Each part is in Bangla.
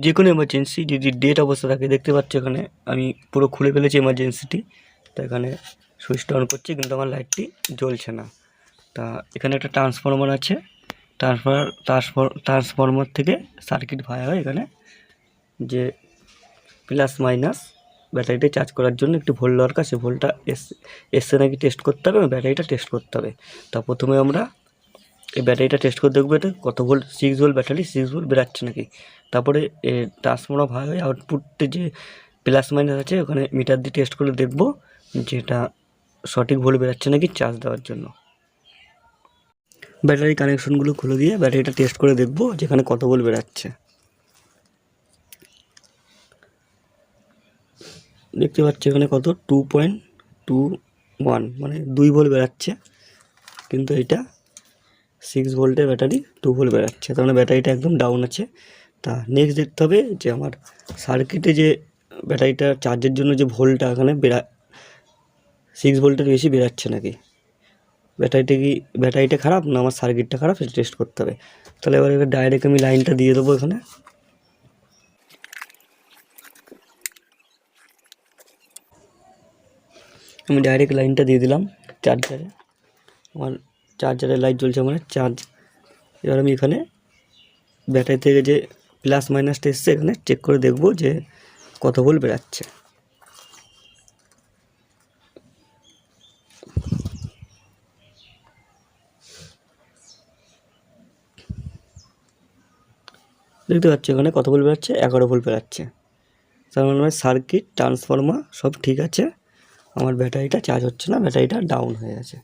যে কোনো এমার্জেন্সি যদি ডেট অবস্থা থাকে, দেখতে পাচ্ছ এখানে আমি পুরো খুলে ফেলেছি এমার্জেন্সিটি। তো এখানে সুইচটা অন করছি কিন্তু আমার লাইটটি জ্বলছে না। তা এখানে একটা ট্রান্সফরমার আছে, ট্রান্সফরমার থেকে সার্কিট ভায়া হয় এখানে যে প্লাস মাইনাস ব্যাটারিটা চার্জ করার জন্য একটি ভোল্ট দরকার। সেই ভোল্টটা এসছে নাকি টেস্ট করতে হবে এবং ব্যাটারিটা টেস্ট করতে হবে। তা প্রথমে আমরা এই ব্যাটারিটা টেস্ট করে দেখবো এটা কত ভোল্ট, 6 ভোল্ট ব্যাটারি 6 ভোল্ট বেরাচ্ছে নাকি। তারপরে ট্রান্সফরমার ভাগ হয়ে আউটপুটে যে প্লাস মাইনাস আছে ওখানে মিটার দিয়ে টেস্ট করে দেখবো যেটা সঠিক ভোল্ট বেরাচ্ছে নাকি চার্জ দেওয়ার জন্য। ব্যাটারি কানেকশনগুলো খুলে দিয়ে ব্যাটারিটা টেস্ট করে দেখবো যেখানে কত ভোল্ট বেরাচ্ছে। দেখতে পাচ্ছি এখানে কত 2.21 মানে 2 ভোল্ট বেরাচ্ছে, কিন্তু এটা 6 ভোল্টের ব্যাটারি 2 ভোল্ট বেরাচ্ছে, তার মানে ব্যাটারিটা একদম ডাউন আছে। তা নেক্সট দেখতে হবে যে আমার সার্কিটে যে ব্যাটারিটা চার্জের জন্য যে ভোল্টটা এখানে 6 ভোল্টের বেশি বেরাচ্ছে নাকি, ব্যাটারিটা খারাপ না আমার সার্কিটটা খারাপ, সেটা টেস্ট করতে হবে। তাহলে এবার ডাইরেক্ট আমি লাইনটা দিয়ে দেবো এখানে। আমি ডাইরেক্ট লাইনটা দিয়ে দিলাম চার্জারে, আমার চার্জারের লাইট জ্বলছে মানে চার্জ। এবার আমি এখানে ব্যাটারি থেকে যে প্লাস মাইনাসটা এসছে এখানে চেক করে দেখবো যে কত ভোল্ট বেরাচ্ছে। দেখতে পাচ্ছি এখানে কত ভোল্ট বেরাচ্ছে, 11 ভোল্ট বেরাচ্ছে। তার মানে আমার সার্কিট ট্রান্সফরমার সব ঠিক আছে, আমার ব্যাটারিটা চার্জ হচ্ছে না, ব্যাটারিটা ডাউন হয়ে গেছে।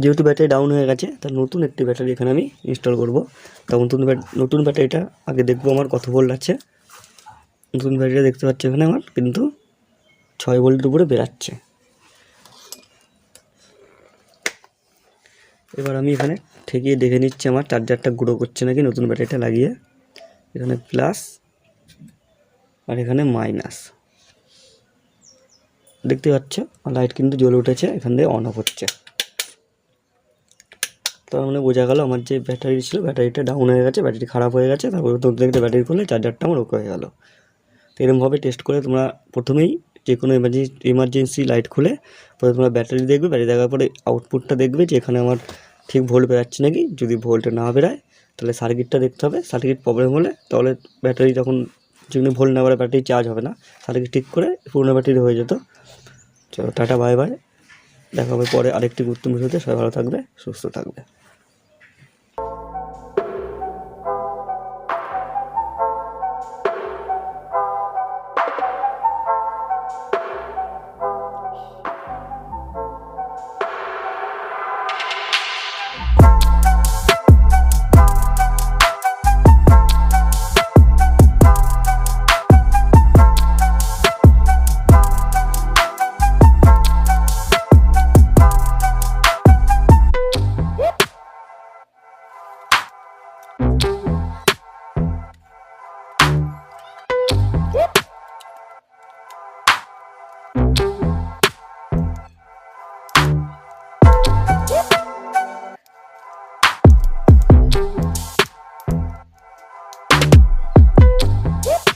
যেহেতু ব্যাটারি ডাউন হয়ে গেছে তার নতুন একটি ব্যাটারি এখানে আমি ইনস্টল করব। তা নতুন ব্যাটারিটা আগে দেখবো আমার কত ভোল্ট আছে। নতুন ব্যাটারিটা দেখতে পাচ্ছি এখানে আমার কিন্তু 6 ভোল্টের উপরে বেরাচ্ছে। এবার আমি এখানে ঠেকিয়ে দেখে নিচ্ছি আমার চার্জারটা গ্রো করছে নাকি নতুন ব্যাটারিটা লাগিয়ে। এখানে প্লাস আর এখানে মাইনাস দেখতে পাচ্ছ, লাইট কিন্তু জ্বলে উঠেছে, এখান থেকে অন অফ হচ্ছে। তার মানে বোঝা গেল আমার যে ব্যাটারি ছিল ব্যাটারিটা ডাউন হয়ে গেছে, ব্যাটারি খারাপ হয়ে গেছে। তারপরে নতুন একটা ব্যাটারি খুলে চার্জারটা আমার ওকে হয়ে গেল। তো এরকমভাবে টেস্ট করে তোমরা প্রথমেই যে কোনো এমার্জেন্সি লাইট খুলে প্রথমে তোমরা ব্যাটারি দেখবে, ব্যাটারি দেখার পরে আউটপুটটা দেখবে যে এখানে আমার ঠিক ভোল্ট বেরাচ্ছে নাকি। যদি ভোল্ট না বেরায় তাহলে সার্কিটটা দেখতে হবে, সার্কিট প্রবলেম হলে তাহলে ব্যাটারি যখন যেখানে ভোল্ট না বেরায় ব্যাটারি চার্জ হবে না, সার্কিট ঠিক করে পুরোনো ব্যাটারি হয়ে যেত। চলো টাটা বাই বাই, দেখা হবে পরে আরেকটি গুরুত্বপূর্ণ বিষয়তে। সবাই ভালো থাকবে, সুস্থ থাকবে।